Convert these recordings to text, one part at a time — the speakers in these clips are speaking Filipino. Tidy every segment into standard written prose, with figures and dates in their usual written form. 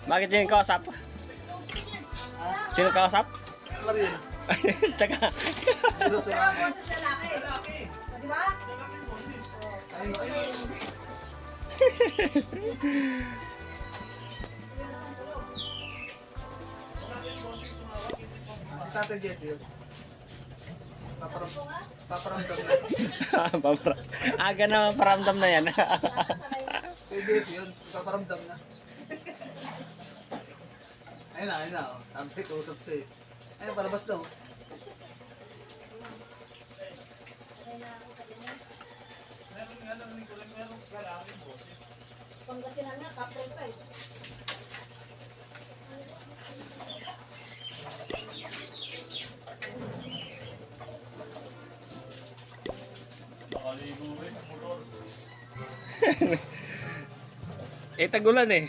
Bakit sino yung kausap? Sino yung kausap? Marin. Tsaka. Pero sa Pero boses lalaki. Di ba? ayun, ayun. Si Tata Jesse yun. Paparamdam na. Aga na paramdam na yan. Si Jesse yun, paparamdam na. Ayun na. Oh. Tamsik, usap to eh. Ayun, palabas daw. Pangasinan na, Captain Price. Tagulan eh.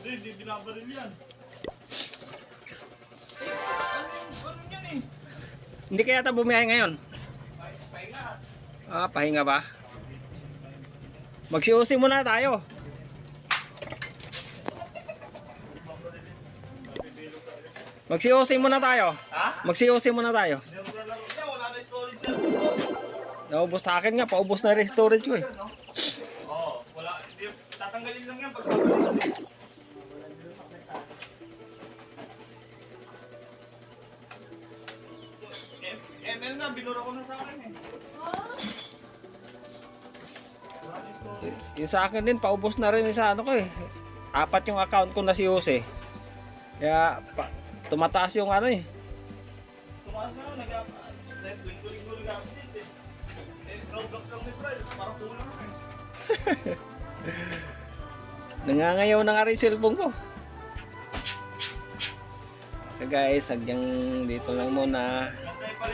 Hindi binabaril yan. Hindi kaya ata bumiyahe ngayon? Pahinga ba? Magsiusi muna tayo. Magsiusi muna tayo. Magsiusi muna tayo. Wala na storage yan. Naubos sa akin nga, paubos na rin storage ko eh. Oo, wala. Hindi, tatanggalin lang yan pag babalikan eh. ML nga, binura ko na sa akin eh. Wala na storage. Yung sa akin din, paubos na rin sa ano ko eh. 4 yung account ko na si Jose. Kaya tumataas yung ano eh. Tumaas na ako, linggo-linggo nag-update eh. Roblox lang ni Brad, parang kulang na eh. Nangangayaw na nga rin yung cellphone ko. So guys, hanggang dito lang muna. Gantay pala